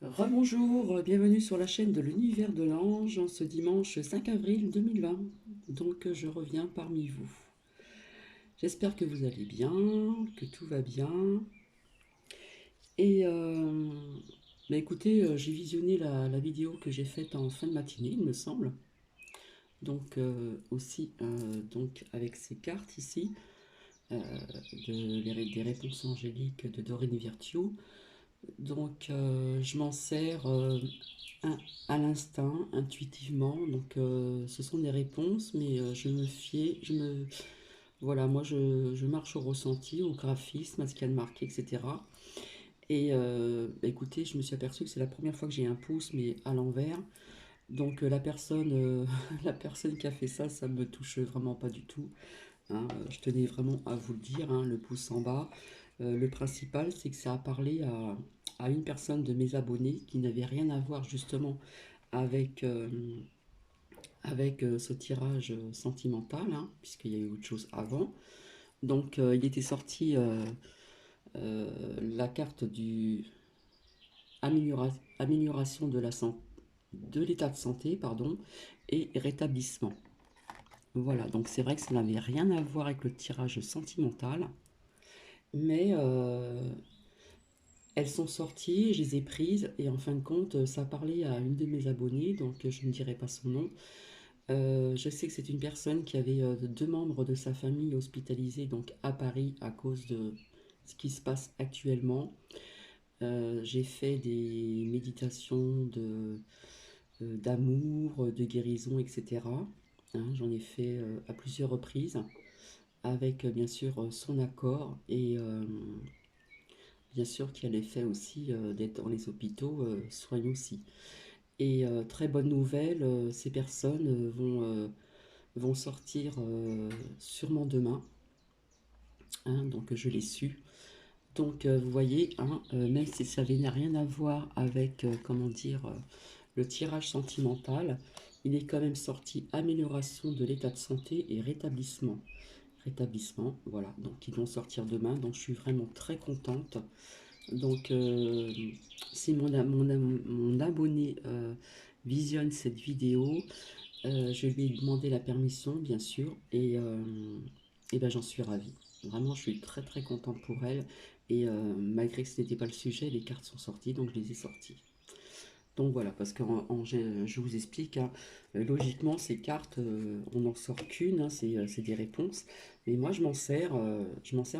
Rebonjour, bienvenue sur la chaîne de l'Univers de l'Ange en ce dimanche 5 avril 2020. Je reviens parmi vous. J'espère que vous allez bien, que tout va bien. Et écoutez, j'ai visionné la vidéo que j'ai faite en fin de matinée, il me semble. Donc avec ces cartes ici, euh, des réponses angéliques de Dorine Virtue. Je m'en sers à l'instinct, intuitivement. Ce sont des réponses, mais je me fie, voilà, moi je marche au ressenti, au graphisme, à ce qu'il y a de marqué, etc. Écoutez, je me suis aperçu que c'est la première fois que j'ai un pouce, mais à l'envers. La personne, la personne qui a fait ça, ça me touche vraiment pas du tout. Hein. Je tenais vraiment à vous le dire, hein, le pouce en bas. Le principal, c'est que ça a parlé à une personne de mes abonnés qui n'avait rien à voir justement avec, ce tirage sentimental, hein, puisqu'il y a eu autre chose avant. Il était sorti la carte du amélioration de l'état de santé, pardon, et rétablissement. Voilà, donc c'est vrai que ça n'avait rien à voir avec le tirage sentimental, mais elles sont sorties, je les ai prises, et en fin de compte, ça a parlé à une de mes abonnées, je ne dirai pas son nom. Je sais que c'est une personne qui avait deux membres de sa famille hospitalisés donc à Paris à cause de ce qui se passe actuellement. J'ai fait des méditations d'amour, de guérison, etc. Hein, j'en ai fait à plusieurs reprises avec bien sûr son accord et bien sûr qui a l'effet aussi d'être dans les hôpitaux soignent aussi. Très bonne nouvelle, ces personnes vont sortir sûrement demain. Hein, je l'ai su. Vous voyez, hein, même si ça n'a rien à voir avec, comment dire, le tirage sentimental, il est quand même sorti amélioration de l'état de santé et rétablissement. Rétablissement, voilà. Donc ils vont sortir demain, donc je suis vraiment très contente. Donc euh, Si mon abonné visionne cette vidéo, je lui ai demandé la permission, bien sûr, et ben, j'en suis ravie. Vraiment, je suis très très contente pour elle. Malgré que ce n'était pas le sujet, les cartes sont sorties, donc je les ai sorties. Donc voilà, parce que je vous explique, hein, logiquement, ces cartes, on n'en sort qu'une, hein, c'est des réponses. Mais moi, je m'en sers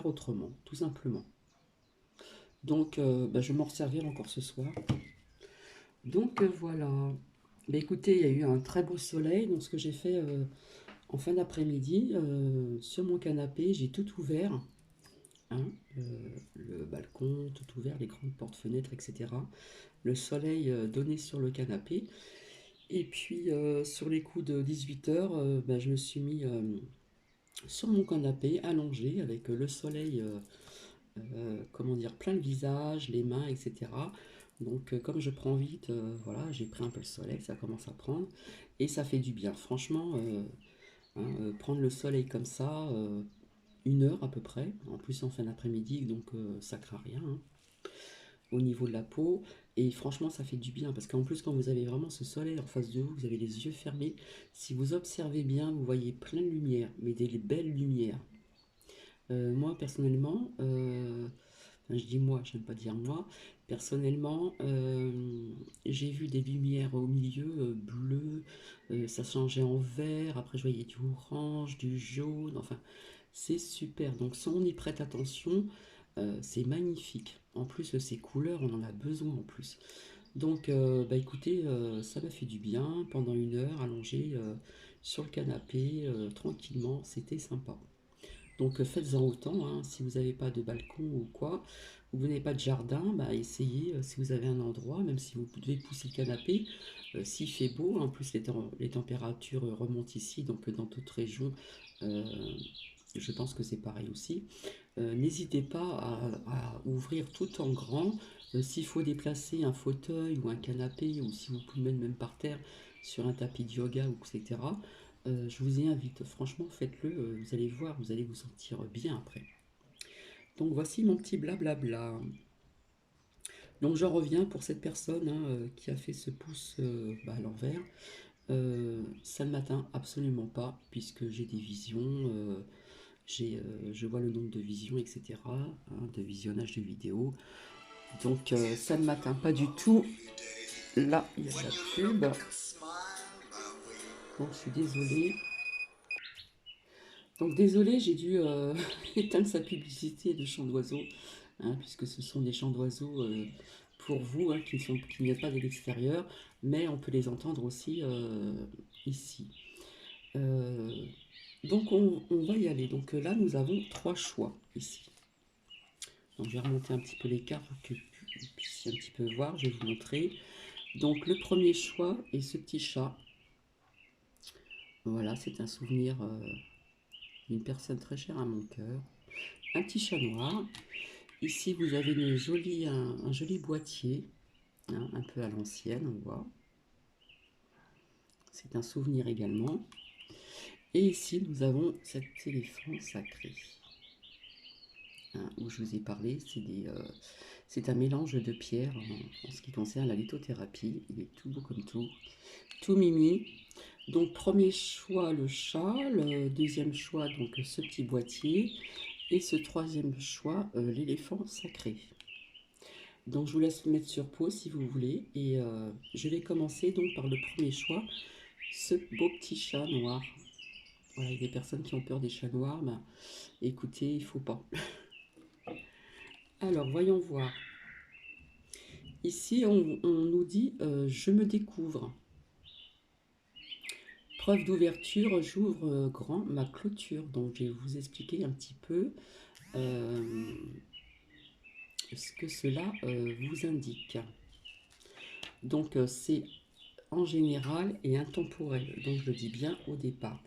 autrement, tout simplement. Je vais m'en servir encore ce soir. Voilà. Écoutez, il y a eu un très beau soleil, donc ce que j'ai fait en fin d'après-midi, sur mon canapé, j'ai tout ouvert, hein, euh, le balcon, tout ouvert, les grandes portes-fenêtres, etc. Le soleil donnait sur le canapé. Sur les coups de 18 h, je me suis mis sur mon canapé, allongé, avec le soleil, comment dire, plein le visage, les mains, etc. Comme je prends vite, voilà, j'ai pris un peu le soleil, ça commence à prendre, et ça fait du bien. Franchement, prendre le soleil comme ça, 1 heure à peu près, en plus en fin d'après-midi, ça craint rien, hein, au niveau de la peau. Et franchement, ça fait du bien parce qu'en plus, quand vous avez vraiment ce soleil en face de vous, vous avez les yeux fermés. Si vous observez bien, vous voyez plein de lumière, mais des belles lumières. Moi, personnellement, enfin, je dis moi, j'aime pas dire moi. Personnellement, j'ai vu des lumières au milieu bleues, ça changeait en vert. Après, je voyais du orange, du jaune. Enfin, c'est super. Donc, si on y prête attention, c'est magnifique. En plus, ces couleurs, on en a besoin en plus. Écoutez, ça m'a fait du bien pendant 1 heure allongé sur le canapé, tranquillement. C'était sympa. Faites-en autant, hein, si vous n'avez pas de balcon ou quoi, ou vous n'avez pas de jardin, essayez, si vous avez un endroit, même si vous devez pousser le canapé, s'il fait beau, en plus les températures remontent ici, dans toute région, euh, je pense que c'est pareil aussi. N'hésitez pas à ouvrir tout en grand. S'il faut déplacer un fauteuil ou un canapé, ou si vous pouvez le mettre même par terre sur un tapis de yoga, ou etc., je vous y invite. Franchement, faites-le. Vous allez voir, vous allez vous sentir bien après. Donc voici mon petit blablabla. Donc j'en reviens pour cette personne hein, qui a fait ce pouce à l'envers. Ça ne m'atteint absolument pas puisque j'ai des visions, je vois le nombre de visions, etc., hein, de visionnage de vidéos. Donc ça ne m'atteint pas du tout. Là, il y a la pub. Donc je suis désolée. Donc désolée, j'ai dû éteindre sa publicité de chants d'oiseaux, hein, puisque ce sont des chants d'oiseaux pour vous hein, qui ne viennent pas de l'extérieur, mais on peut les entendre aussi ici. Euh, donc on va y aller. Donc là, nous avons trois choix ici. Donc je vais remonter un petit peu l'écart pour que vous puissiez un petit peu voir. Je vais vous montrer. Donc le premier choix est ce petit chat. Voilà, c'est un souvenir d'une personne très chère à mon cœur. Un petit chat noir. Ici, vous avez un joli boîtier, hein, un peu à l'ancienne, on voit. C'est un souvenir également. Et ici, nous avons cet éléphant sacré, hein, où je vous ai parlé. C'est un mélange de pierres en ce qui concerne la lithothérapie. Il est tout beau comme tout mimi. Donc, premier choix, le chat. Le deuxième choix, donc ce petit boîtier. Et ce troisième choix, l'éléphant sacré. Donc je vous laisse mettre sur pause si vous voulez. Et je vais commencer donc par le premier choix, ce beau petit chat noir. Voilà, il y a des personnes qui ont peur des chats noirs. Ben, écoutez, il ne faut pas. Alors, voyons voir. Ici, on nous dit je me découvre. Preuve d'ouverture, j'ouvre grand ma clôture. Donc, je vais vous expliquer un petit peu ce que cela vous indique. Donc, c'est en général et intemporel. Donc, je le dis bien au départ.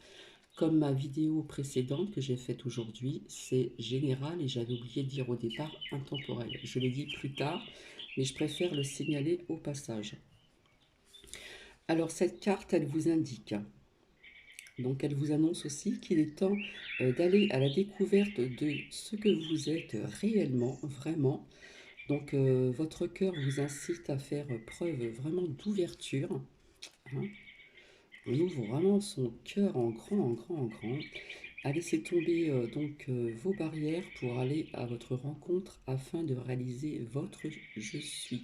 Comme ma vidéo précédente que j'ai faite aujourd'hui, c'est général et j'avais oublié de dire au départ intemporel. Je l'ai dit plus tard, mais je préfère le signaler au passage. Alors cette carte, elle vous indique, donc elle vous annonce aussi qu'il est temps d'aller à la découverte de ce que vous êtes réellement, vraiment. Donc votre cœur vous incite à faire preuve vraiment d'ouverture. Hein. On ouvre vraiment son cœur en grand, en grand, en grand. À laisser tomber vos barrières pour aller à votre rencontre afin de réaliser votre je suis.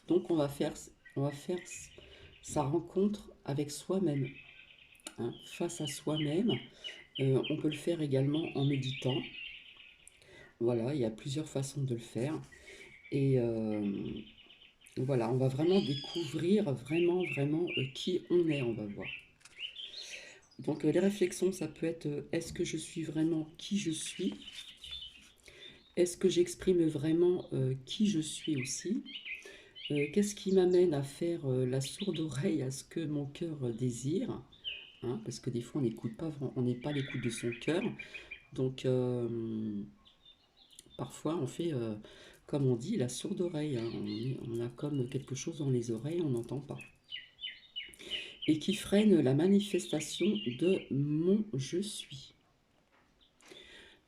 Donc on va faire sa rencontre avec soi-même, hein, face à soi-même. On peut le faire également en méditant. Voilà, il y a plusieurs façons de le faire. Et voilà, on va vraiment découvrir vraiment, vraiment qui on est, on va voir. Donc les réflexions, ça peut être est-ce que je suis vraiment qui je suis? Est-ce que j'exprime vraiment qui je suis aussi? Qu'est-ce qui m'amène à faire la sourde oreille à ce que mon cœur désire? Hein, parce que des fois, on n'écoute pas, on n'est pas à l'écoute de son cœur. Donc, parfois, on fait, comme on dit, la sourde oreille. Hein. On a comme quelque chose dans les oreilles, on n'entend pas. Et qui freine la manifestation de mon je suis.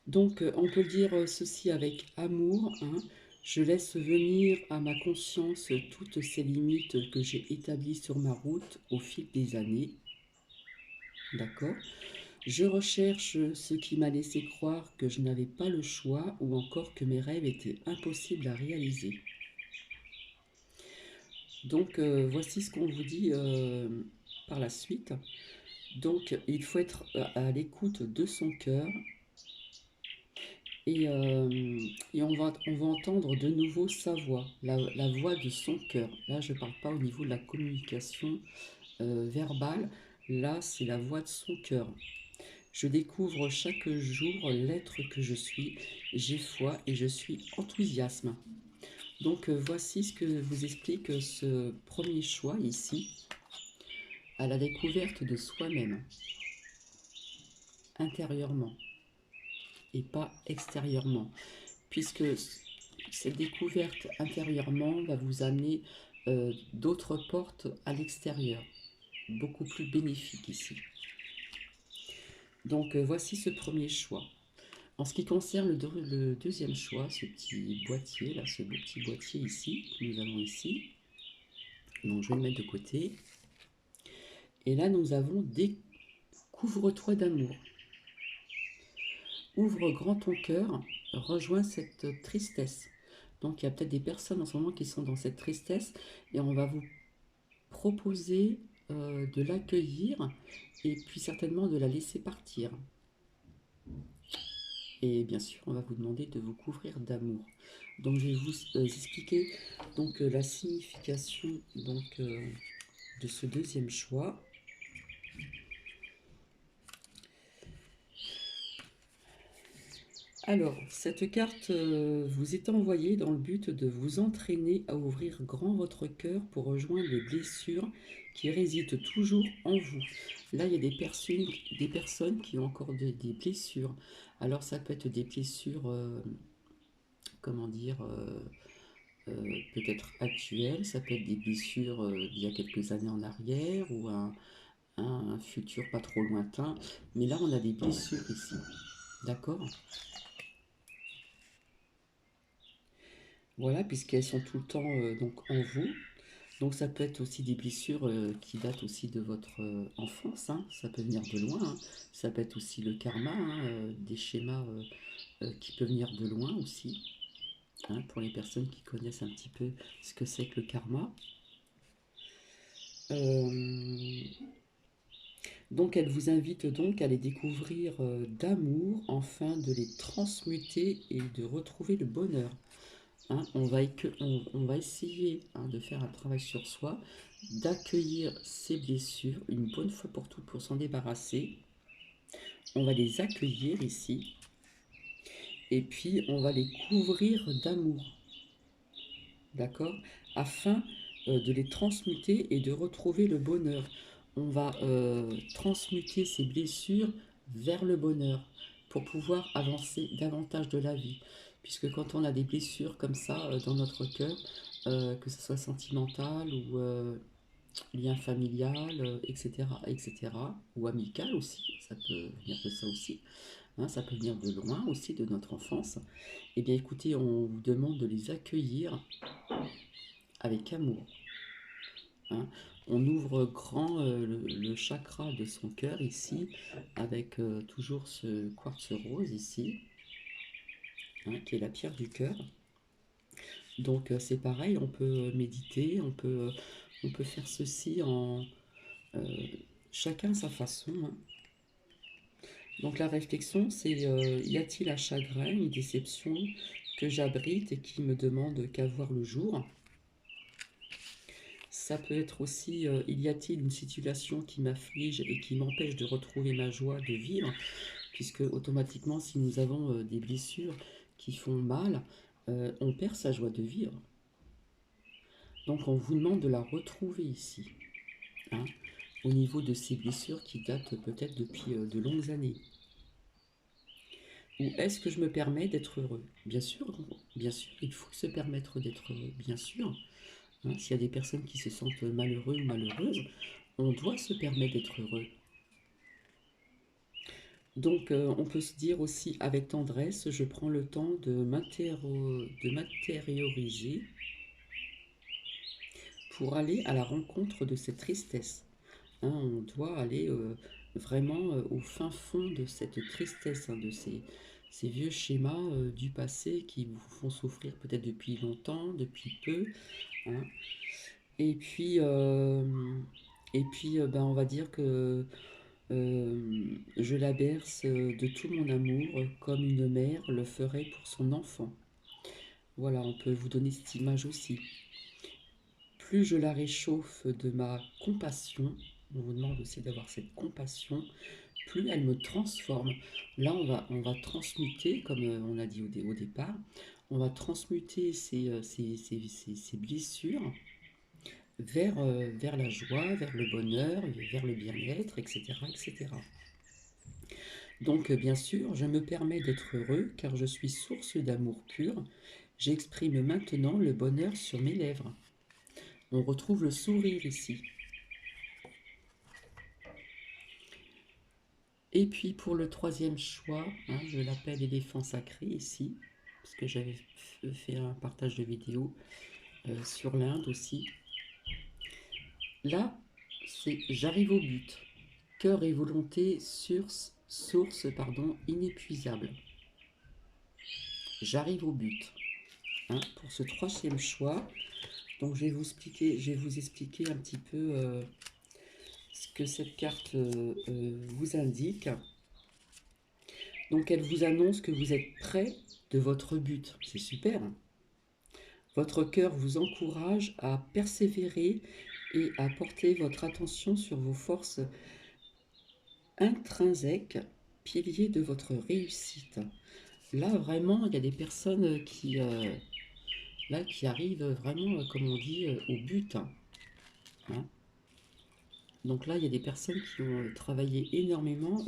Donc, on peut dire ceci avec amour. Hein. Je laisse venir à ma conscience toutes ces limites que j'ai établies sur ma route au fil des années. D'accord? Je recherche ce qui m'a laissé croire que je n'avais pas le choix ou encore que mes rêves étaient impossibles à réaliser. Donc, voici ce qu'on vous dit par la suite. Donc, il faut être à l'écoute de son cœur. Et on va entendre de nouveau sa voix, la voix de son cœur. Là, je ne parle pas au niveau de la communication verbale. Là, c'est la voix de son cœur. Je découvre chaque jour l'être que je suis. J'ai foi et je suis enthousiasme. Donc, voici ce que vous explique ce premier choix ici, à la découverte de soi-même, intérieurement et pas extérieurement. Puisque cette découverte intérieurement va vous amener d'autres portes à l'extérieur, beaucoup plus bénéfiques ici. Donc voici ce premier choix. En ce qui concerne le deuxième choix, ce petit boîtier, là, ce beau petit boîtier ici, que nous avons ici, donc je vais le mettre de côté. Et là, nous avons Découvre-toi d'amour. Ouvre grand ton cœur, rejoins cette tristesse. Donc il y a peut-être des personnes en ce moment qui sont dans cette tristesse et on va vous proposer de l'accueillir et puis certainement de la laisser partir. Et bien sûr, on va vous demander de vous couvrir d'amour. Donc je vais vous expliquer donc la signification de ce deuxième choix. Alors, cette carte vous est envoyée dans le but de vous entraîner à ouvrir grand votre cœur pour rejoindre les blessures qui résident toujours en vous. Là, il y a des personnes qui ont encore des blessures. Alors, ça peut être des blessures, comment dire, peut-être actuelles, ça peut être des blessures d'il y a quelques années en arrière ou un futur pas trop lointain. Mais là, on a des blessures ici. D'accord? Voilà, puisqu'elles sont tout le temps donc en vous. Donc ça peut être aussi des blessures qui datent aussi de votre enfance, hein. Ça peut venir de loin, hein. Ça peut être aussi le karma, hein, des schémas qui peuvent venir de loin aussi, hein, pour les personnes qui connaissent un petit peu ce que c'est que le karma. Euh, donc elle vous invite donc à les découvrir d'amour, afin de les transmuter et de retrouver le bonheur. Hein, on va essayer de faire un travail sur soi, d'accueillir ces blessures une bonne fois pour toutes pour s'en débarrasser. On va les accueillir ici et puis on va les couvrir d'amour, d'accord? Afin de les transmuter et de retrouver le bonheur. On va transmuter ces blessures vers le bonheur pour pouvoir avancer davantage de la vie. Puisque quand on a des blessures comme ça dans notre cœur, que ce soit sentimental ou lien familial, etc., etc., ou amical aussi, ça peut venir de ça aussi, hein, ça peut venir de loin aussi, de notre enfance. Eh bien écoutez, on vous demande de les accueillir avec amour, hein. On ouvre grand le chakra de son cœur ici, avec toujours ce quartz rose ici, hein, qui est la pierre du cœur. Donc c'est pareil, on peut méditer, on peut faire ceci en chacun sa façon, hein. Donc la réflexion, c'est y a-t-il un chagrin, une déception que j'abrite et qui me demande qu'à voir le jour? Ça peut être aussi, y a-t-il une situation qui m'afflige et qui m'empêche de retrouver ma joie de vivre? Puisque automatiquement, si nous avons des blessures qui font mal, on perd sa joie de vivre. Donc on vous demande de la retrouver ici, hein, au niveau de ces blessures qui datent peut-être depuis de longues années. Ou est-ce que je me permets d'être heureux? Bien sûr, il faut se permettre d'être heureux, bien sûr. Hein, s'il y a des personnes qui se sentent malheureux ou malheureuses, on doit se permettre d'être heureux. Donc, on peut se dire aussi avec tendresse, je prends le temps de matérioriser pour aller à la rencontre de cette tristesse. Hein, on doit aller vraiment au fin fond de cette tristesse, hein, de ces vieux schémas du passé qui vous font souffrir peut-être depuis longtemps, depuis peu, hein. Et puis, ben, on va dire que je la berce de tout mon amour, comme une mère le ferait pour son enfant. Voilà, on peut vous donner cette image aussi. Plus je la réchauffe de ma compassion, on vous demande aussi d'avoir cette compassion, plus elle me transforme. Là, on va transmuter, comme on a dit au départ, on va transmuter ces blessures vers la joie, vers le bonheur, vers le bien-être, etc., etc. Donc, bien sûr, je me permets d'être heureux car je suis source d'amour pur. J'exprime maintenant le bonheur sur mes lèvres. On retrouve le sourire ici. Et puis pour le troisième choix, hein, je l'appelle éléphant sacré ici, parce que j'avais fait un partage de vidéo sur l'Inde aussi. Là, c'est j'arrive au but. Cœur et volonté, source inépuisable. J'arrive au but. Hein, pour ce troisième choix, donc je vais vous expliquer un petit peu ce que cette carte vous indique. Donc elle vous annonce que vous êtes près de votre but. C'est super. Votre cœur vous encourage à persévérer et à porter votre attention sur vos forces intrinsèques, piliers de votre réussite. Là, vraiment, il y a des personnes qui arrivent vraiment, comme on dit, au but. Hein. Donc là, il y a des personnes qui ont travaillé énormément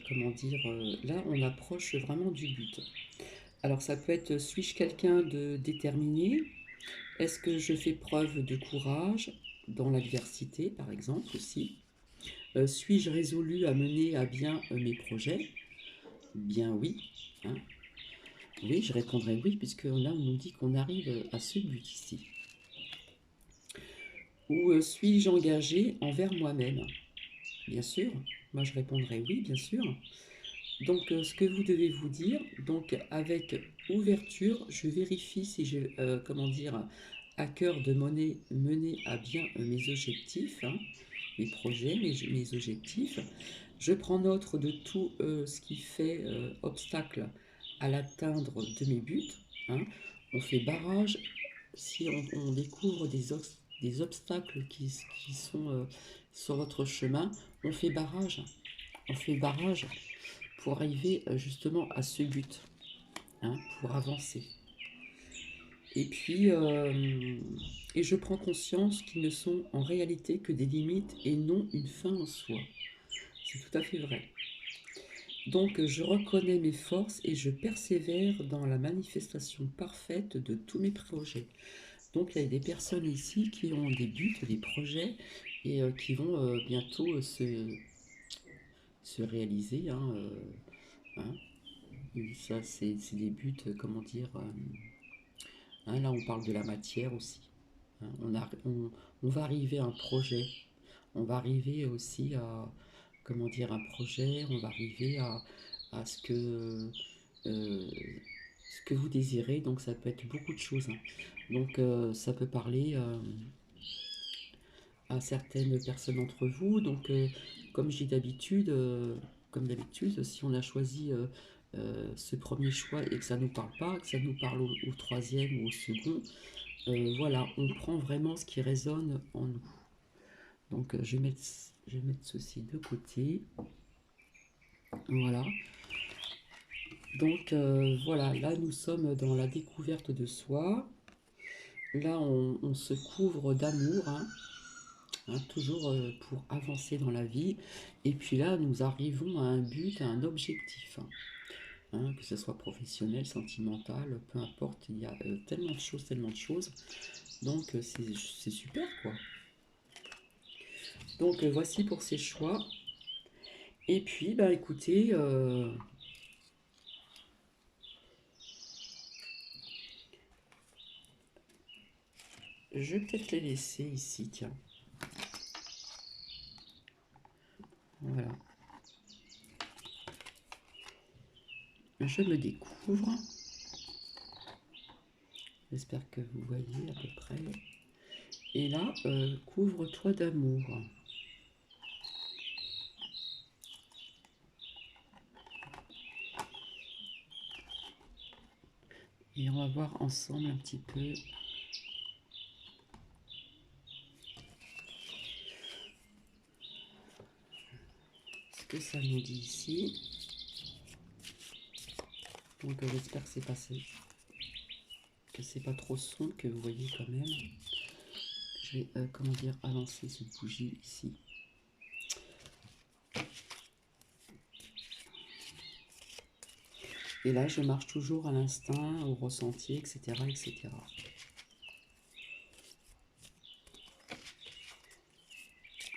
comment dire, là, on approche vraiment du but. Alors ça peut être, suis-je quelqu'un de déterminé? Est-ce que je fais preuve de courage dans l'adversité, par exemple, aussi? Suis-je résolu à mener à bien mes projets? Bien oui. Hein. Oui, je répondrai oui, puisque là, on nous dit qu'on arrive à ce but ici. Ou suis-je engagé envers moi-même? Bien sûr. Moi, je répondrai oui, bien sûr. Donc, ce que vous devez vous dire, donc avec ouverture, je vérifie si j'ai, comment dire, à cœur de mener à bien mes objectifs, hein, mes projets, mes objectifs. Je prends note de tout ce qui fait obstacle à l'atteindre de mes buts. Hein. On fait barrage si on découvre des obstacles qui sont sur votre chemin. On fait barrage. On fait barrage pour arriver justement à ce but, hein, pour avancer. Et puis, et je prends conscience qu'ils ne sont en réalité que des limites et non une fin en soi. C'est tout à fait vrai. Donc, je reconnais mes forces et je persévère dans la manifestation parfaite de tous mes projets. Donc, il y a des personnes ici qui ont des buts, des projets, et qui vont bientôt se réaliser. Hein. Et ça, c'est des buts, comment dire, hein, là, on parle de la matière aussi. Hein. On va arriver à un projet. On va arriver aussi à, comment dire, un projet. On va arriver à ce que vous désirez. Donc, ça peut être beaucoup de choses. Hein. Donc, ça peut parler à certaines personnes d'entre vous. Donc, comme j'ai d'habitude, comme d'habitude, si on a choisi ce premier choix et que ça ne nous parle pas, que ça nous parle au troisième ou au second, voilà, on prend vraiment ce qui résonne en nous. Donc, je vais mettre ceci de côté. Voilà. Donc, voilà, là, nous sommes dans la découverte de soi. Là, on se couvre d'amour, hein. Hein, toujours pour avancer dans la vie. Et puis là, nous arrivons à un but, à un objectif. Hein, que ce soit professionnel, sentimental, peu importe, il y a tellement de choses, tellement de choses. Donc c'est super quoi. Donc voici pour ces choix. Et puis, bah écoutez, je vais peut-être les laisser ici, tiens. Voilà. Je me découvre. J'espère que vous voyez à peu près. Et là, couvre-toi d'amour. Et on va voir ensemble un petit peu ce que ça nous dit ici. Donc j'espère que c'est passé, que c'est pas trop sombre, que vous voyez quand même. Je vais, comment dire, avancer cette bougie ici. Et là, je marche toujours à l'instinct, au ressenti, etc., etc.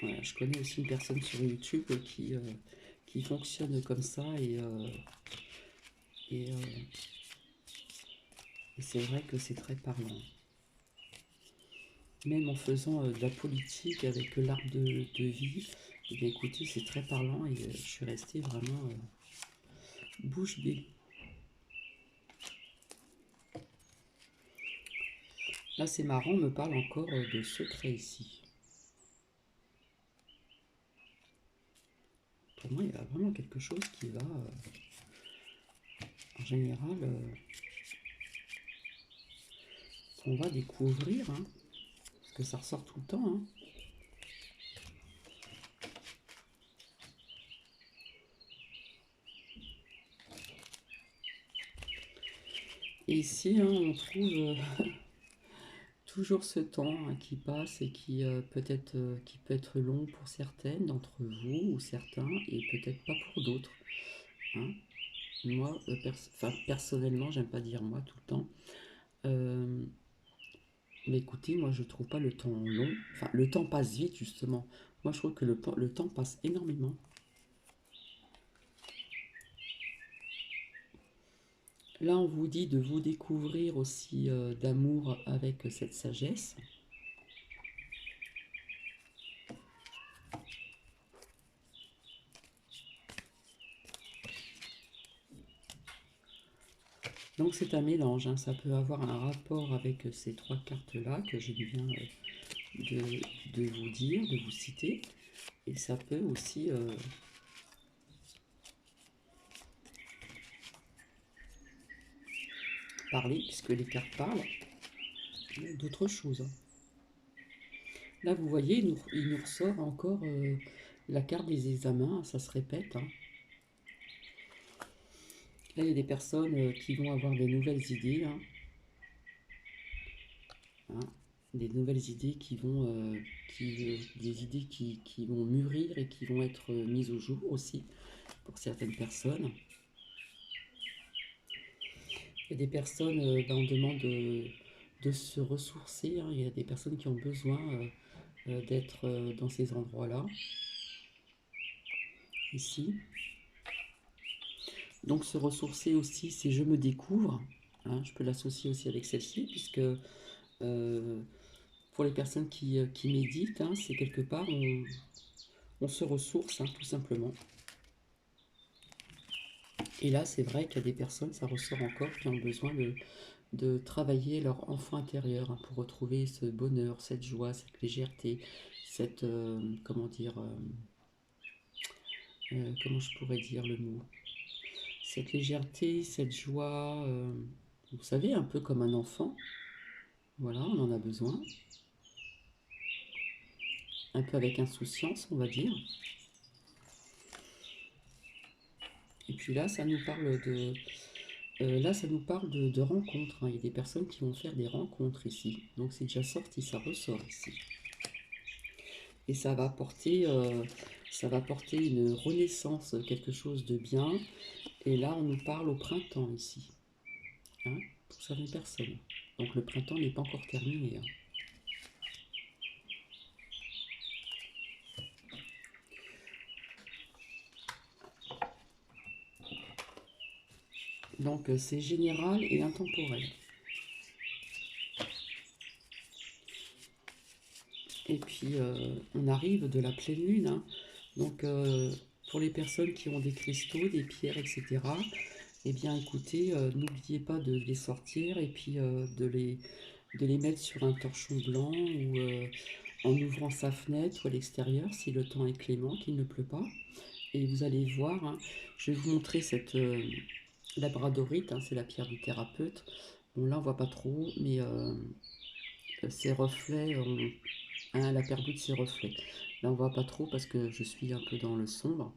Voilà, je connais aussi une personne sur YouTube qui fonctionne comme ça et, euh, et c'est vrai que c'est très parlant. Même en faisant de la politique avec l'arbre de vie, eh bien, écoutez, c'est très parlant et je suis restée vraiment bouche bée. Là, c'est marrant, on me parle encore de secret ici. Pour moi, il y a vraiment quelque chose qui va, en général, qu'on va découvrir, hein, parce que ça ressort tout le temps. Hein. Et ici, hein, on trouve toujours ce temps hein, qui passe et qui qui peut être long pour certaines d'entre vous ou certains et peut-être pas pour d'autres. Hein. Moi, personnellement, j'aime pas dire moi tout le temps. Euh, mais écoutez, moi je trouve pas le temps long. Enfin, le temps passe vite justement. Moi je trouve que le temps passe énormément. Là, on vous dit de vous découvrir aussi d'amour avec cette sagesse. Donc c'est un mélange, hein. Ça peut avoir un rapport avec ces trois cartes-là que je viens de vous dire, de vous citer. Et ça peut aussi parler, puisque les cartes parlent, d'autres choses. Là, vous voyez, il nous ressort encore la carte des examens, ça se répète. Hein. Là, il y a des personnes qui vont avoir des nouvelles idées. Hein. Hein, des nouvelles idées des idées qui vont mûrir et qui vont être mises au jour aussi pour certaines personnes. Il y a des personnes, on demande de se ressourcer. Hein. Il y a des personnes qui ont besoin d'être dans ces endroits-là, ici. Donc se ressourcer aussi, c'est je me découvre. Hein. Je peux l'associer aussi avec celle-ci, puisque pour les personnes qui méditent, hein, c'est quelque part, on se ressource, hein, tout simplement. Et là, c'est vrai qu'il y a des personnes, ça ressort encore, qui ont besoin de travailler leur enfant intérieur hein, pour retrouver ce bonheur, cette joie, cette légèreté, cette, comment dire, comment je pourrais dire le mot, cette légèreté, cette joie, vous savez, un peu comme un enfant, voilà, on en a besoin, un peu avec insouciance, on va dire. Et puis là, ça nous parle de rencontres. Hein. Il y a des personnes qui vont faire des rencontres ici. Donc c'est déjà sorti, ça ressort ici. Et ça va apporter une renaissance, quelque chose de bien. Et là, on nous parle au printemps ici. Hein, pour certaines personnes. Donc le printemps n'est pas encore terminé. Hein. Donc c'est général et intemporel. Et puis on arrive de la pleine lune. Hein. Donc pour les personnes qui ont des cristaux, des pierres, etc., eh bien écoutez, n'oubliez pas de les sortir et puis de les mettre sur un torchon blanc ou en ouvrant sa fenêtre ou à l'extérieur si le temps est clément, qu'il ne pleut pas. Et vous allez voir, hein, je vais vous montrer cette labradorite, hein, c'est la pierre du thérapeute. Bon là on voit pas trop, mais ses reflets, elle a perdu de ses reflets. Là on voit pas trop parce que je suis un peu dans le sombre.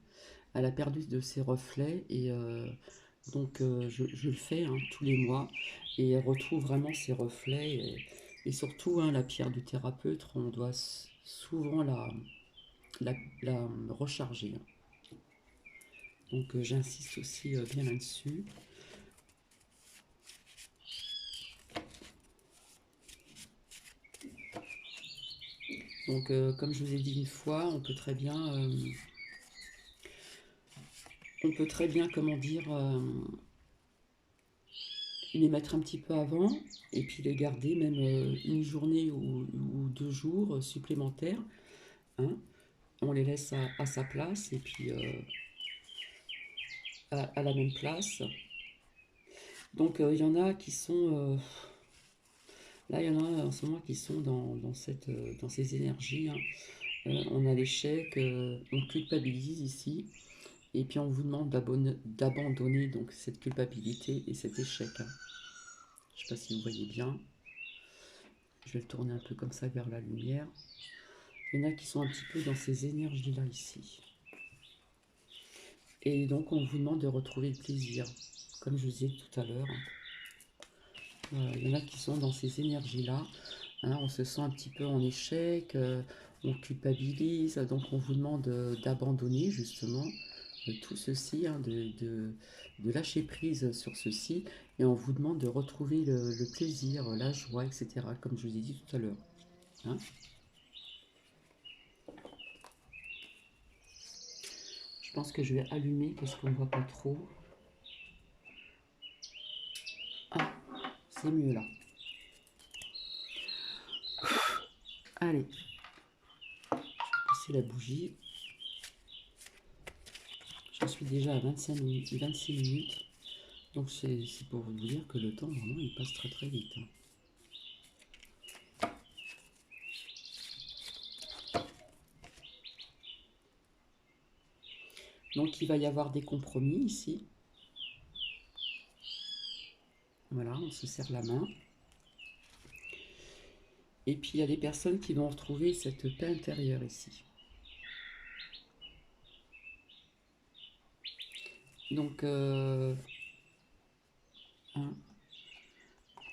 Elle a perdu de ses reflets et donc je le fais hein, tous les mois et elle retrouve vraiment ses reflets et surtout hein, la pierre du thérapeute, on doit souvent la, la recharger. Donc j'insiste aussi bien là-dessus. Donc, comme je vous ai dit une fois, on peut très bien, comment dire, les mettre un petit peu avant et puis les garder même une journée ou 2 jours supplémentaires, hein. On les laisse à sa place et puis à la même place. Donc il y en a qui sont là, il y en a en ce moment qui sont dans ces énergies, hein. On a l'échec, on culpabilise ici, et puis on vous demande d'abandonner donc cette culpabilité et cet échec, hein. Je ne sais pas si vous voyez bien. Je vais le tourner un peu comme ça vers la lumière. Il y en a qui sont un petit peu dans ces énergies-là ici. Et donc on vous demande de retrouver le plaisir, comme je vous disais tout à l'heure. Voilà, il y en a qui sont dans ces énergies-là, hein. On se sent un petit peu en échec, on culpabilise, donc on vous demande d'abandonner justement tout ceci, hein, de lâcher prise sur ceci, et on vous demande de retrouver le plaisir, la joie, etc., comme je vous ai dit tout à l'heure, hein. Je pense que je vais allumer parce qu'on ne voit pas trop. Ah, c'est mieux là. Allez, passer la bougie. J'en suis déjà à 26 minutes. Donc c'est pour vous dire que le temps, vraiment, il passe très très vite, hein. Donc il va y avoir des compromis ici. Voilà, on se serre la main. Et puis il y a des personnes qui vont retrouver cette paix intérieure ici. Donc, hein,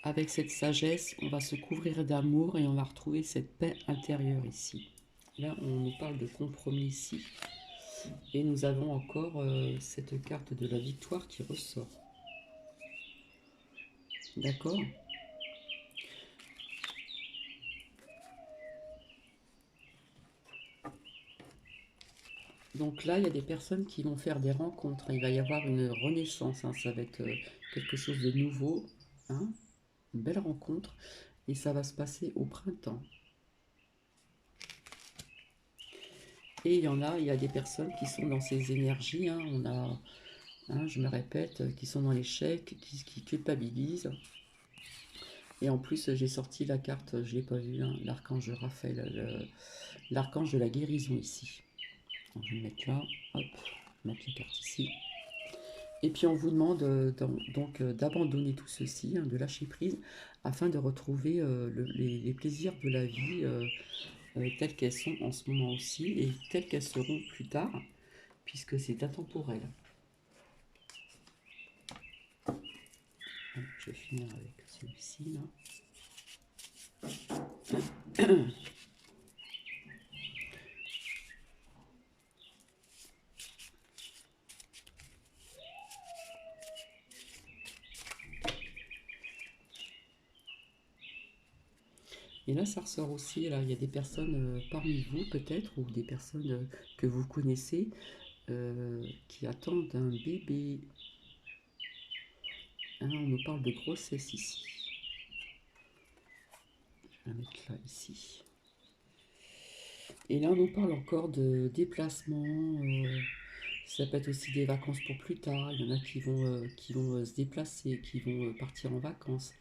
avec cette sagesse, on va se couvrir d'amour et on va retrouver cette paix intérieure ici. Là, on nous parle de compromis ici. Et nous avons encore cette carte de la victoire qui ressort. D'accord ? Donc là, il y a des personnes qui vont faire des rencontres. Il va y avoir une renaissance, hein. Ça va être quelque chose de nouveau, hein, une belle rencontre. Et ça va se passer au printemps. Et il y a des personnes qui sont dans ces énergies, hein. On a, hein, je me répète, qui sont dans l'échec, qui culpabilisent. Et en plus, j'ai sorti la carte, je ne l'ai pas vue, hein, l'archange Raphaël, l'archange de la guérison ici. Donc, je vais le mettre là, hop, mettre la carte ici. Et puis on vous demande donc d'abandonner tout ceci, hein, de lâcher prise, afin de retrouver les plaisirs de la vie telles qu'elles sont en ce moment aussi, et telles qu'elles seront plus tard, puisque c'est intemporel. Je vais finir avec celui-ci là. Et là, ça ressort aussi, là, il y a des personnes parmi vous, peut-être, ou des personnes que vous connaissez, qui attendent un bébé. Hein, on nous parle de grossesse ici. Je vais la mettre là, ici. Et là, on nous parle encore de déplacement. Ça peut être aussi des vacances pour plus tard. Il y en a qui vont se déplacer, qui vont partir en vacances.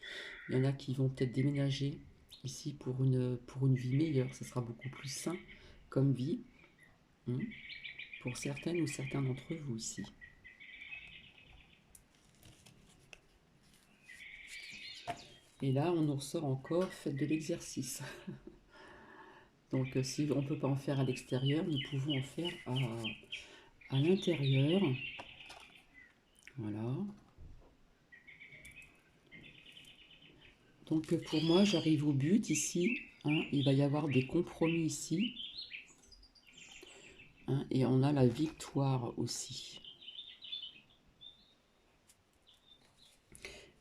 Il y en a qui vont peut-être déménager ici pour une vie meilleure. Ça sera beaucoup plus sain comme vie, hein, pour certaines ou certains d'entre vous ici. Et là, on nous ressort encore, faites de l'exercice. Donc, si on ne peut pas en faire à l'extérieur, nous pouvons en faire à l'intérieur. Voilà. Donc pour moi, j'arrive au but ici, hein. Il va y avoir des compromis ici, hein, et on a la victoire aussi.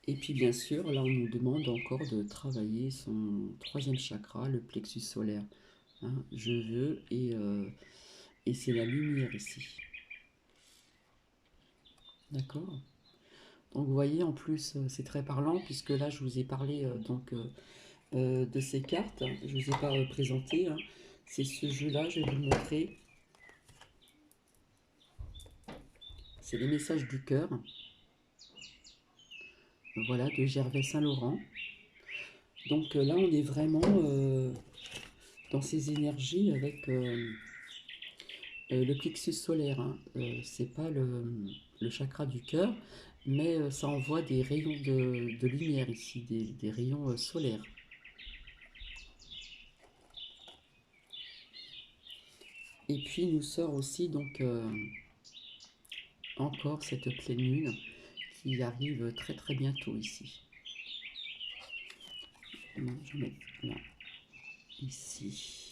Et puis bien sûr, là on nous demande encore de travailler son troisième chakra, le plexus solaire. hein, je veux, et c'est la lumière ici. D'accord? Donc vous voyez, en plus, c'est très parlant, puisque là, je vous ai parlé de ces cartes. Je ne vous ai pas présenté, hein. C'est ce jeu-là, je vais vous le montrer. C'est les messages du cœur. Voilà, de Gervais Saint-Laurent. Donc là, on est vraiment dans ces énergies avec le plexus solaire. Hein. C'est pas le chakra du cœur, mais ça envoie des rayons de lumière ici, des rayons solaires. Et puis nous sort aussi donc encore cette pleine lune qui arrive très très bientôt ici. Non, je mets là, ici.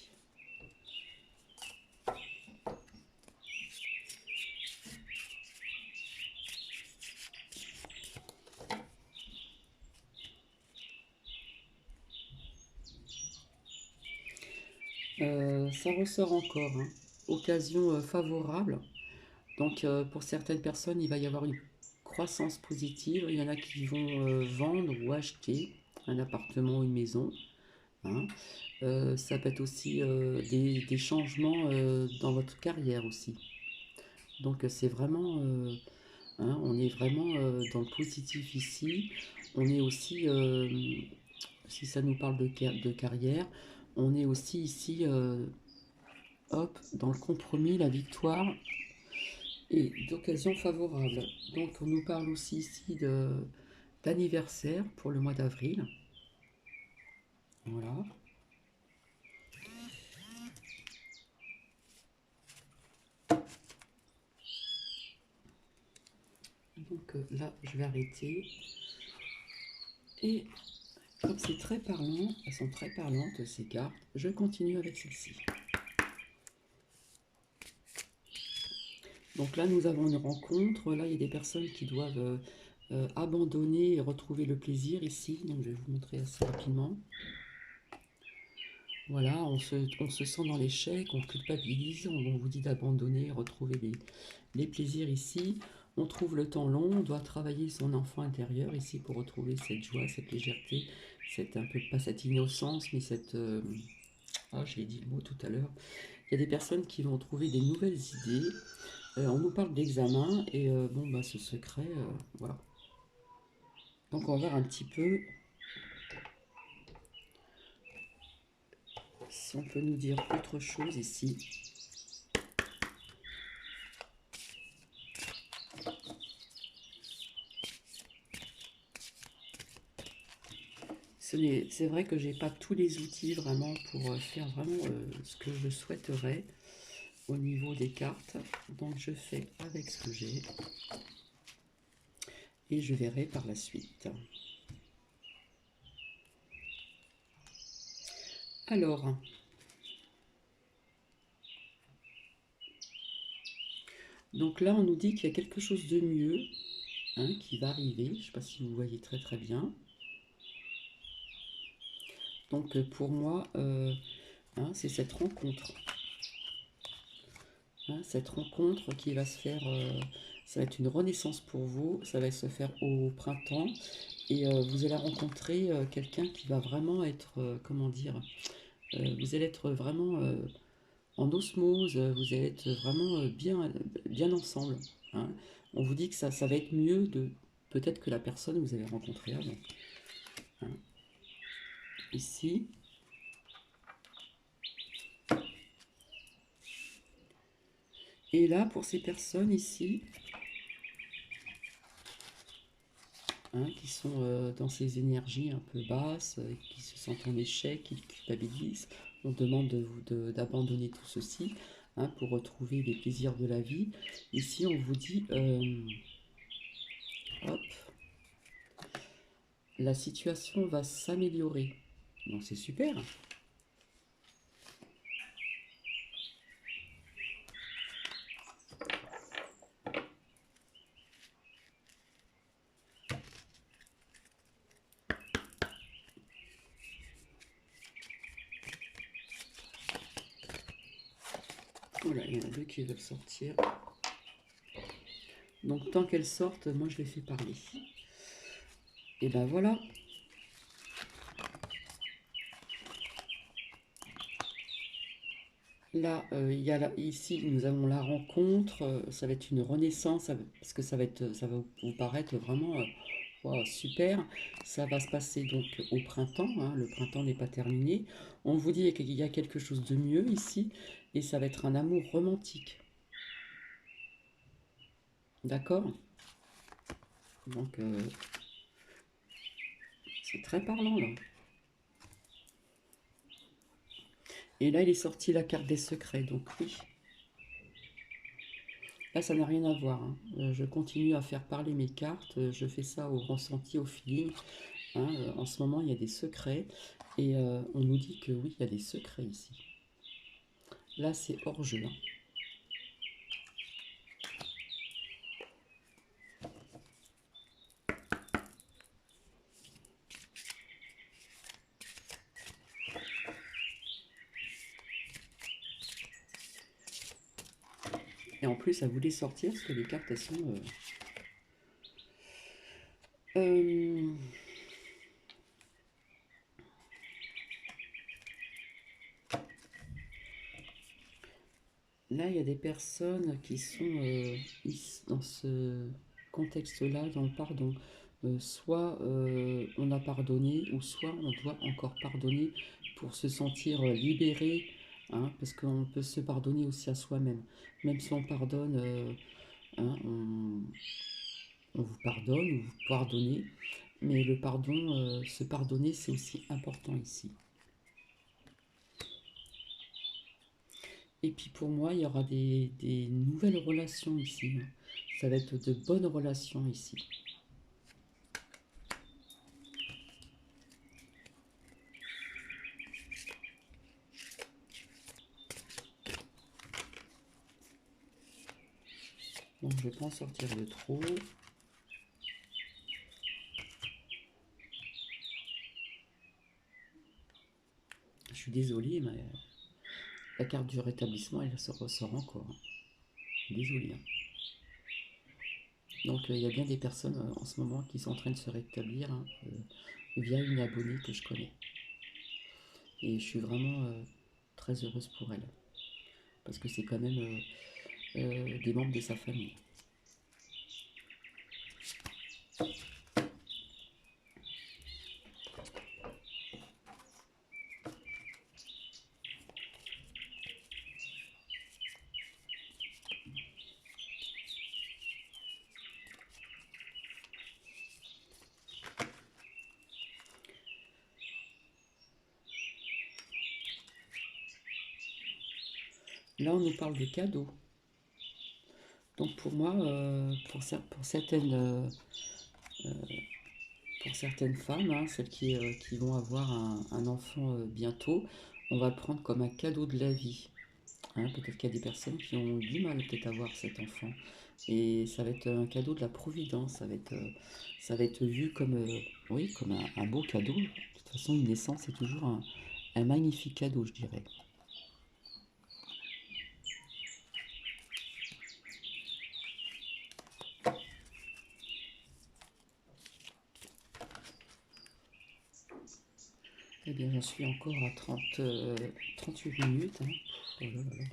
Ça ressort encore, hein. Occasion favorable. Donc pour certaines personnes, il va y avoir une croissance positive. Il y en a qui vont vendre ou acheter un appartement ou une maison, hein. Ça peut être aussi des changements dans votre carrière aussi. Donc c'est vraiment, hein, on est vraiment dans le positif ici. On est aussi, si ça nous parle de carrière, on est aussi ici, hop, dans le compromis, la victoire et d'occasion favorable. Donc on nous parle aussi ici d'anniversaire pour le mois d'avril. Voilà. Donc là, je vais arrêter. Et comme c'est très parlant, elles sont très parlantes ces cartes, je continue avec celle-ci. Donc là, nous avons une rencontre. Là, il y a des personnes qui doivent abandonner et retrouver le plaisir ici. Donc je vais vous montrer assez rapidement. Voilà, on se sent dans l'échec, on culpabilise, on vous dit d'abandonner, retrouver les plaisirs ici. On trouve le temps long, on doit travailler son enfant intérieur ici pour retrouver cette joie, cette légèreté, cette un peu, pas cette innocence, mais cette... ah, j'ai dit le mot tout à l'heure. Il y a des personnes qui vont trouver des nouvelles idées. On nous parle d'examen, et bon, bah, ce secret, voilà. Donc on va voir un petit peu si on peut nous dire autre chose ici. C'est vrai que j'ai pas tous les outils vraiment pour faire vraiment ce que je souhaiterais au niveau des cartes. Donc je fais avec ce que j'ai et je verrai par la suite. Alors, donc là on nous dit qu'il y a quelque chose de mieux, hein, qui va arriver. Je ne sais pas si vous voyez très très bien. Donc pour moi, hein, c'est cette rencontre. Hein, cette rencontre qui va se faire, ça va être une renaissance pour vous, ça va se faire au printemps, et vous allez rencontrer quelqu'un qui va vraiment être, comment dire, vous allez être vraiment en osmose, vous allez être vraiment bien ensemble, hein. On vous dit que ça va être mieux peut-être que la personne que vous avez rencontrée avant, hein. Ici, et là pour ces personnes ici, hein, qui sont dans ces énergies un peu basses, qui se sentent en échec, qui culpabilisent. On demande d'abandonner tout ceci, hein, pour retrouver les plaisirs de la vie. Ici, on vous dit, hop, la situation va s'améliorer. Donc c'est super. Voilà, il y en a deux qui veulent sortir. Donc tant qu'elles sortent, moi je les fais parler. Et ben voilà. Là, il y a ici, nous avons la rencontre. Ça va être une renaissance, parce que ça va vous paraître vraiment wow, super. Ça va se passer donc au printemps, hein, le printemps n'est pas terminé. On vous dit qu'il y a quelque chose de mieux ici, et ça va être un amour romantique. D'accord? Donc, c'est très parlant là. Et là, il est sorti la carte des secrets, donc oui. Là, ça n'a rien à voir, hein. Je continue à faire parler mes cartes. Je fais ça au ressenti, au feeling, hein. En ce moment, il y a des secrets. Et on nous dit que oui, il y a des secrets ici. Là, c'est hors jeu, hein. Et en plus, elle voulait sortir parce que les cartes, elles sont... euh, Là, il y a des personnes qui sont dans ce contexte-là, dans le pardon. Soit on a pardonné, ou soit on doit encore pardonner pour se sentir libéré, hein, parce qu'on peut se pardonner aussi à soi-même. Même si on pardonne, hein, on vous pardonne, ou vous pardonnez, mais le pardon, se pardonner, c'est aussi important ici. Et puis pour moi, il y aura des nouvelles relations ici, hein. Ça va être de bonnes relations ici. Donc je ne vais pas en sortir de trop. Je suis désolée, mais la carte du rétablissement, elle se ressort encore, hein. Désolée, hein. Donc il y a bien des personnes en ce moment qui sont en train de se rétablir, hein, via une abonnée que je connais. Et je suis vraiment très heureuse pour elle. Parce que c'est quand même des membres de sa famille. Là, on nous parle de cadeaux. Donc pour moi, pour certaines femmes, hein, celles qui vont avoir un enfant bientôt, on va le prendre comme un cadeau de la vie, hein. Peut-être qu'il y a des personnes qui ont du mal peut-être à avoir cet enfant. Et ça va être un cadeau de la Providence. Ça va être vu comme, oui, comme un beau cadeau. De toute façon, une naissance, c'est toujours un magnifique cadeau, je dirais. Eh bien, j'en suis encore à 38 minutes, hein. Oh là là là.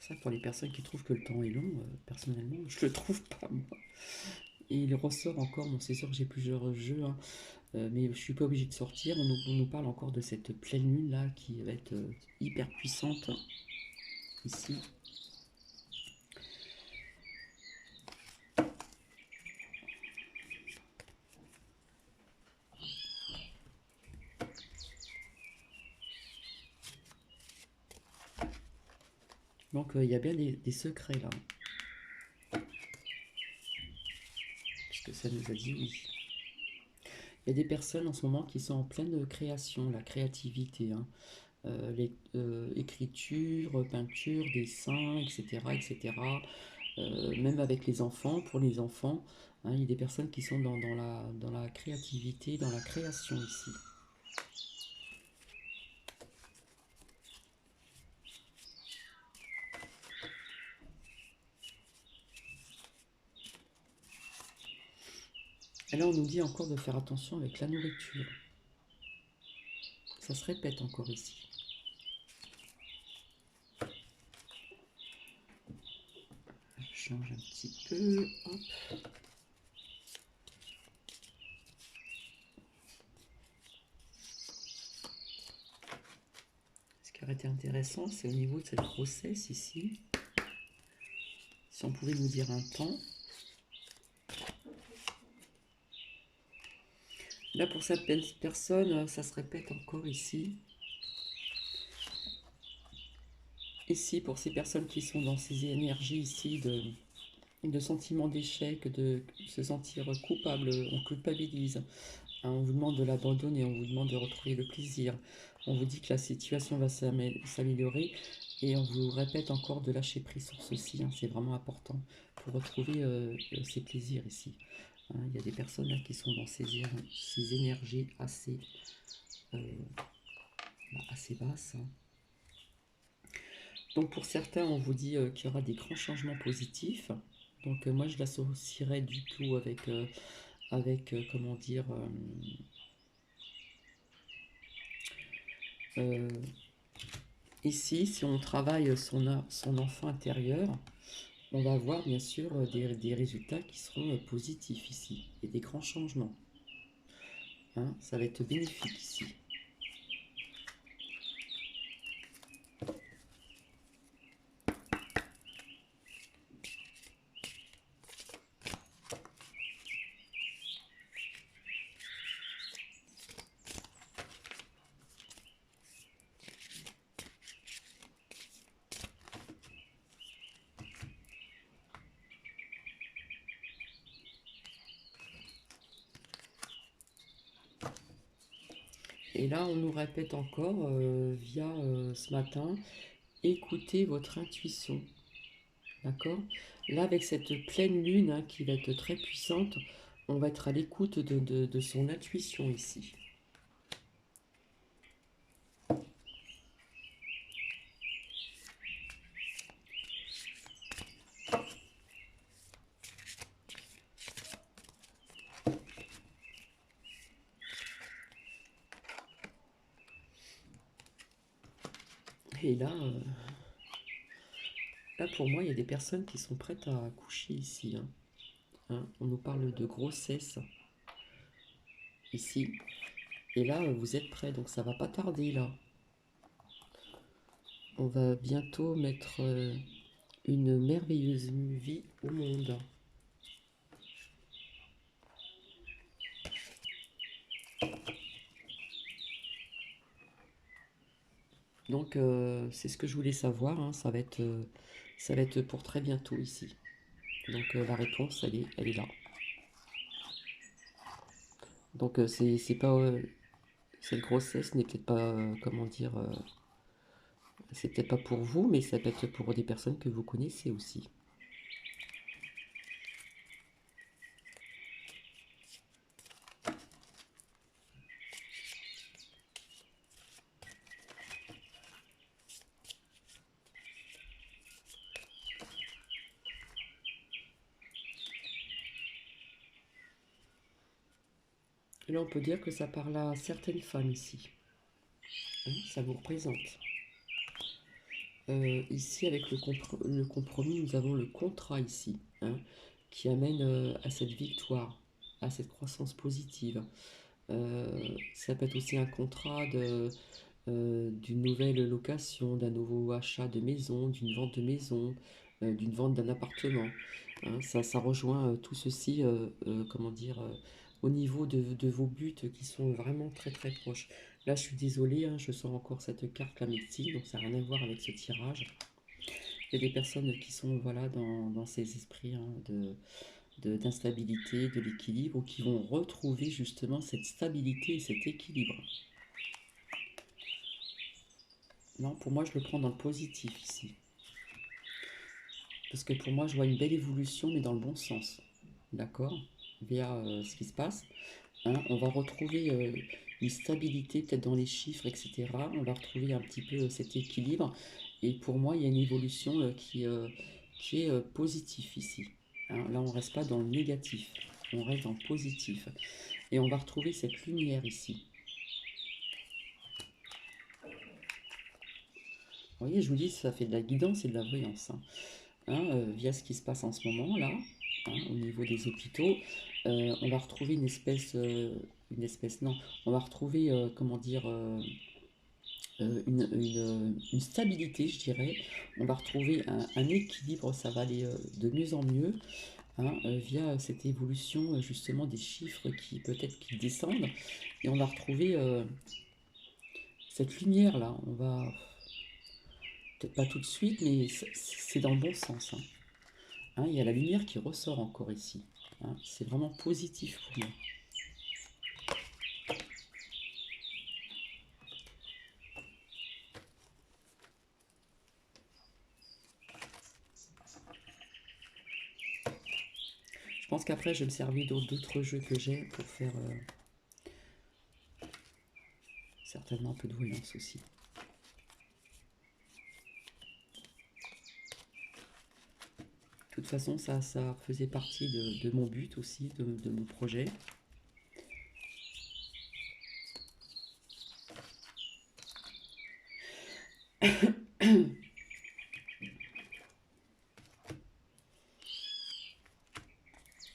Ça, pour les personnes qui trouvent que le temps est long, personnellement, je le trouve pas, moi. Et il ressort encore, bon, c'est sûr que j'ai plusieurs jeux, hein, mais je suis pas obligé de sortir. On nous parle encore de cette pleine lune là qui va être hyper puissante, hein, ici. Donc il y a bien des secrets là, puisque ça nous a dit oui. Il y a des personnes en ce moment qui sont en pleine création, la créativité, hein. Écriture, peinture, dessin, etc. etc. Même avec les enfants, pour les enfants, hein, il y a des personnes qui sont dans la créativité, dans la création ici. Et là, on nous dit encore de faire attention avec la nourriture. Ça se répète encore ici. Je change un petit peu. Hop. Ce qui aurait été intéressant, c'est au niveau de cette grossesse ici. Si on pouvait nous dire un temps. Là, pour certaines personnes, ça se répète encore ici. Ici, pour ces personnes qui sont dans ces énergies ici de sentiments d'échec, de se sentir coupable, on culpabilise. Hein, on vous demande de l'abandonner, on vous demande de retrouver le plaisir. On vous dit que la situation va s'améliorer et on vous répète encore de lâcher prise sur ceci. Hein, c'est vraiment important pour retrouver ces plaisirs ici. Hein, il y a des personnes là, qui sont dans ces énergies assez, assez basses. Hein. Donc pour certains, on vous dit qu'il y aura des grands changements positifs. Donc moi, je l'associerais du tout avec comment dire, ici, si on travaille son enfant intérieur, on va avoir bien sûr des résultats qui seront positifs ici, et des grands changements. Hein, ça va être bénéfique ici. Et là, on nous répète encore via ce matin, écoutez votre intuition. D'accord? Là, avec cette pleine lune hein, qui va être très puissante, on va être à l'écoute de son intuition ici. Et là, pour moi, il y a des personnes qui sont prêtes à accoucher ici. Hein. Hein, on nous parle de grossesse ici. Et là, vous êtes prêts, donc ça va pas tarder là. On va bientôt mettre une merveilleuse vie au monde. Donc c'est ce que je voulais savoir, hein, ça va être pour très bientôt ici. Donc la réponse, elle est là. Donc c'est pas cette grossesse n'est peut-être pas comment dire c'est peut-être pas pour vous, mais ça peut être pour des personnes que vous connaissez aussi. Et là, on peut dire que ça parle à certaines femmes ici. Hein, ça vous représente. Ici, avec le compromis, nous avons le contrat ici, hein, qui amène à cette victoire, à cette croissance positive. Ça peut être aussi un contrat d'une nouvelle location, d'un nouveau achat de maison, d'une vente de maison, d'une vente d'un appartement. Hein, ça rejoint tout ceci, comment dire, au niveau de vos buts qui sont vraiment très très proches. Là, je suis désolée, hein, je sors encore cette carte, la médecine, donc ça n'a rien à voir avec ce tirage. Il y a des personnes qui sont voilà, dans ces esprits hein, d'instabilité, de l'équilibre, ou qui vont retrouver justement cette stabilité et cet équilibre. Non, pour moi, je le prends dans le positif ici. Parce que pour moi, je vois une belle évolution, mais dans le bon sens. D'accord? Via ce qui se passe. Hein, on va retrouver une stabilité, peut-être dans les chiffres, etc. On va retrouver un petit peu cet équilibre. Et pour moi, il y a une évolution qui est positive ici. Hein, là, on ne reste pas dans le négatif. on reste dans le positif. Et on va retrouver cette lumière ici. Vous voyez, je vous dis, ça fait de la guidance et de la voyance. Via ce qui se passe en ce moment là, au niveau des hôpitaux, on va retrouver non, on va retrouver, comment dire, une stabilité, je dirais. On va retrouver un équilibre, ça va aller de mieux en mieux, via cette évolution justement des chiffres qui peut-être qui descendent, et on va retrouver cette lumière là. On va peut-être pas tout de suite, mais c'est dans le bon sens. Il y a la lumière qui ressort encore ici. C'est vraiment positif pour moi. Je pense qu'après, je vais me servir d'autres jeux que j'ai pour faire certainement un peu de voyance aussi. De toute façon, ça faisait partie de mon but aussi, de mon projet.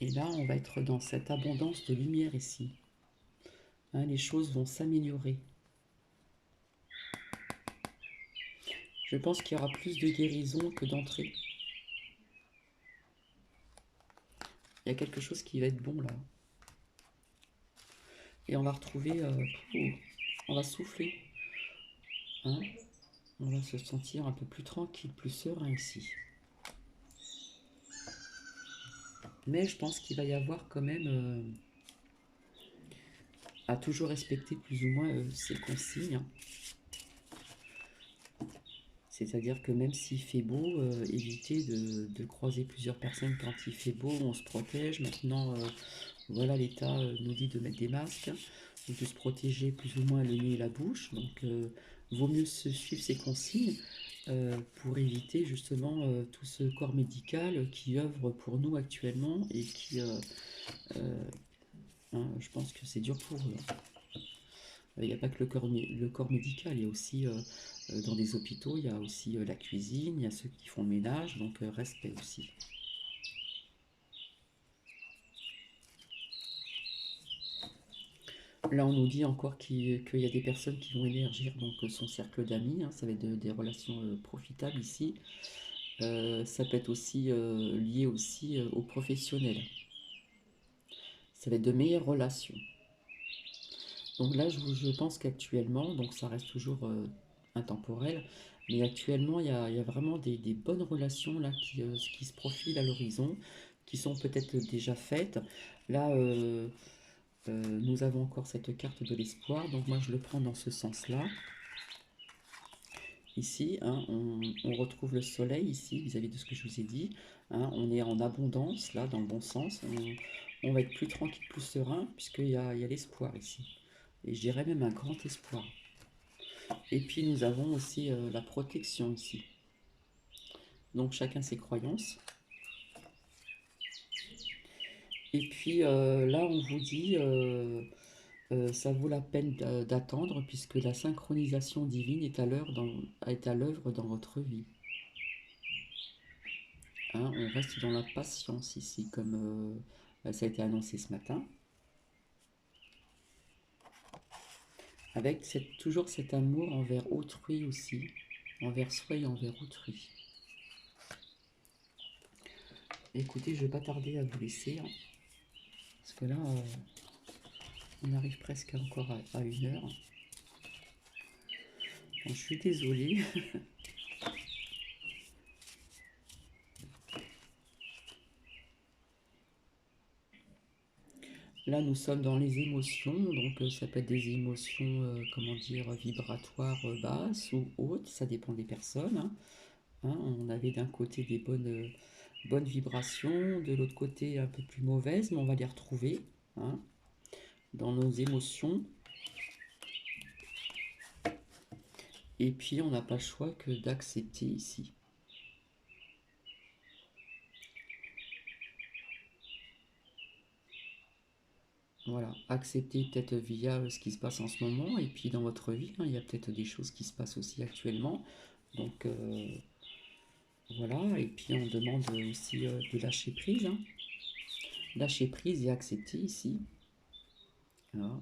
Et là, on va être dans cette abondance de lumière ici. Les choses vont s'améliorer. Je pense qu'il y aura plus de guérison que d'entrée. Il y a quelque chose qui va être bon là. Et on va retrouver... on va souffler. On va se sentir un peu plus tranquille, plus serein ici. Mais je pense qu'il va y avoir quand même à toujours respecter plus ou moins ces consignes. C'est-à-dire que même s'il fait beau, éviter de croiser plusieurs personnes quand il fait beau, on se protège. Maintenant, voilà, l'État nous dit de mettre des masques, ou de se protéger plus ou moins le nez et la bouche. Donc, vaut mieux se suivre ces consignes pour éviter justement tout ce corps médical qui œuvre pour nous actuellement et qui, je pense que c'est dur pour eux. Il n'y a pas que le corps médical, il y a aussi dans des hôpitaux, il y a aussi la cuisine, il y a ceux qui font le ménage, donc respect aussi. Là, on nous dit encore qu'il y a des personnes qui vont élargir donc, son cercle d'amis, ça va être des relations profitables ici. Ça peut être aussi lié aussi aux professionnels. Ça va être de meilleures relations. Donc là, je pense qu'actuellement, donc ça reste toujours intemporel, mais actuellement, il y a vraiment des bonnes relations là qui se profilent à l'horizon, qui sont peut-être déjà faites. Là, nous avons encore cette carte de l'espoir, donc moi je le prends dans ce sens-là. Ici, on retrouve le soleil ici, vis-à-vis de ce que je vous ai dit. On est en abondance, là, dans le bon sens. On va être plus tranquille, plus serein, puisqu'il y a l'espoir ici. Et je dirais même un grand espoir. Et puis nous avons aussi la protection ici. Donc chacun ses croyances. Et puis là on vous dit, ça vaut la peine d'attendre puisque la synchronisation divine est à l'œuvre dans votre vie. On reste dans la patience ici, comme ça a été annoncé ce matin. Avec toujours cet amour envers autrui aussi, envers soi et envers autrui. Écoutez, je ne vais pas tarder à vous laisser, parce que là, on arrive presque encore à 1 heure. Bon, je suis désolée. Là, nous sommes dans les émotions, donc ça peut être des émotions, comment dire, vibratoires basses ou hautes, ça dépend des personnes. On avait d'un côté des bonnes vibrations, de l'autre côté un peu plus mauvaises, mais on va les retrouver dans nos émotions. Et puis, on n'a pas le choix que d'accepter ici. voilà, accepter peut-être via ce qui se passe en ce moment, et puis dans votre vie, hein, il y a peut-être des choses qui se passent aussi actuellement. Donc voilà, et puis on demande aussi de lâcher prise, hein. Lâcher prise et accepter ici. Voilà,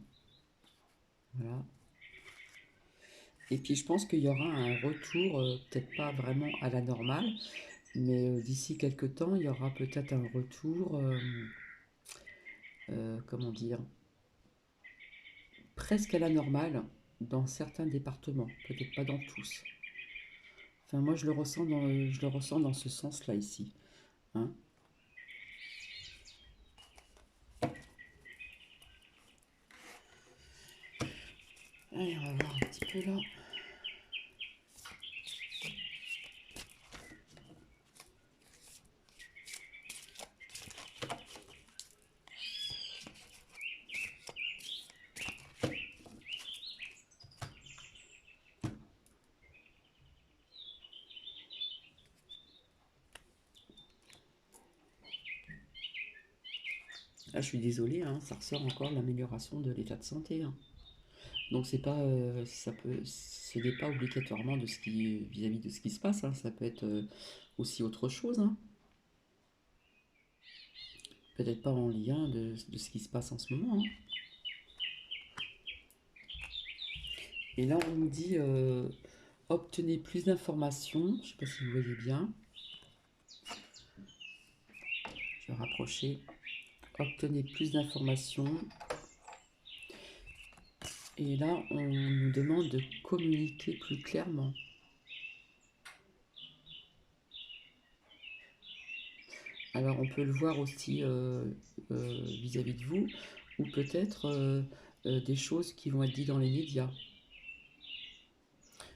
voilà. Et puis je pense qu'il y aura un retour, peut-être pas vraiment à la normale, mais d'ici quelques temps, il y aura peut-être un retour, comment dire, presque à la normale dans certains départements, peut-être pas dans tous. Enfin, moi, je le ressens dans ce sens-là ici, hein. Allez, on va voir un petit peu là. Là, je suis désolée, hein, ça ressort encore l'amélioration de l'état de santé, hein. Donc c'est pas, ce n'est pas obligatoirement de ce qui vis-à-vis de ce qui se passe, hein. Ça peut être aussi autre chose, hein. Peut-être pas en lien de ce qui se passe en ce moment, hein. Et là, on nous dit obtenez plus d'informations. Je ne sais pas si vous voyez bien. Je vais rapprocher. Obtenez plus d'informations. Et là, on nous demande de communiquer plus clairement. Alors, on peut le voir aussi vis-à-vis de vous, ou peut-être des choses qui vont être dites dans les médias.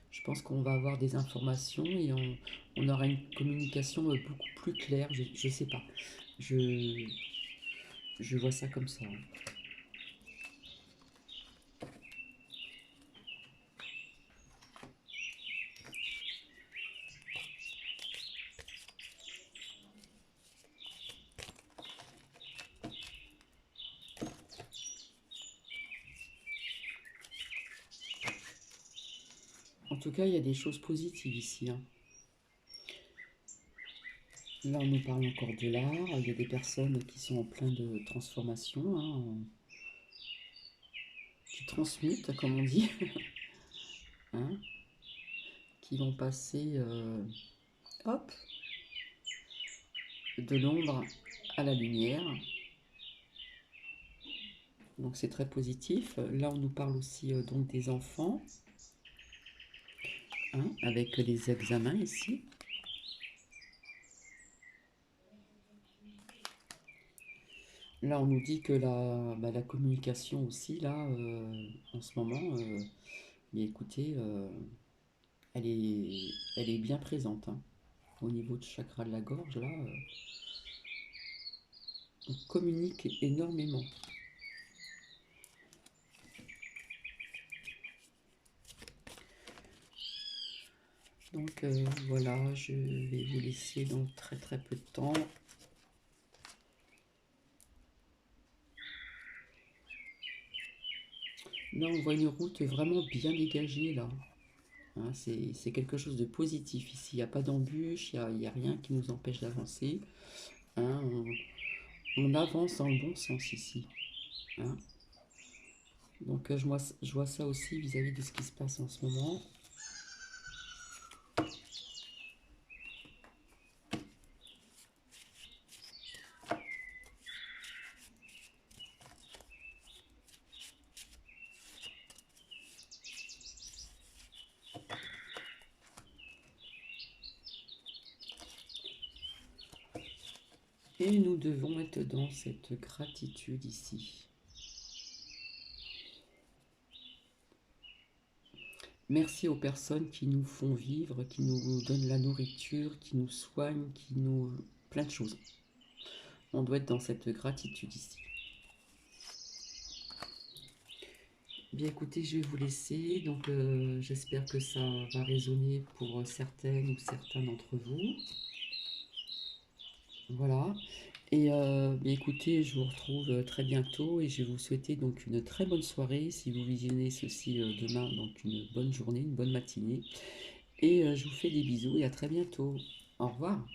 Je pense qu'on va avoir des informations et on aura une communication beaucoup plus claire. Je ne sais pas. Je, je vois ça comme ça. En tout cas, il y a des choses positives ici, hein. Là, on nous parle encore de l'art. Il y a des personnes qui sont en plein de transformation, hein, qui transmutent, comme on dit, hein, qui vont passer, hop, de l'ombre à la lumière. Donc c'est très positif. Là, on nous parle aussi donc des enfants, hein, avec les examens ici. Là, on nous dit que la communication aussi, là, en ce moment, mais écoutez, elle est bien présente, hein. Au niveau du chakra de la gorge, là, on communique énormément. Donc voilà, je vais vous laisser dans très très peu de temps. Là, on voit une route vraiment bien dégagée, là. Hein, c'est quelque chose de positif ici. Il n'y a pas d'embûche, il n'y a rien qui nous empêche d'avancer, hein. On avance dans le bon sens ici, hein. Donc je vois ça aussi vis-à-vis de ce qui se passe en ce moment. Et nous devons être dans cette gratitude ici. Merci aux personnes qui nous font vivre, qui nous donnent la nourriture, qui nous soignent, qui nous... plein de choses. On doit être dans cette gratitude ici. Bien écoutez, je vais vous laisser. Donc j'espère que ça va résonner pour certaines ou certains d'entre vous. Voilà. Et écoutez, je vous retrouve très bientôt et je vais vous souhaiter donc une très bonne soirée si vous visionnez ceci demain, donc une bonne journée, une bonne matinée. Et je vous fais des bisous et à très bientôt. Au revoir.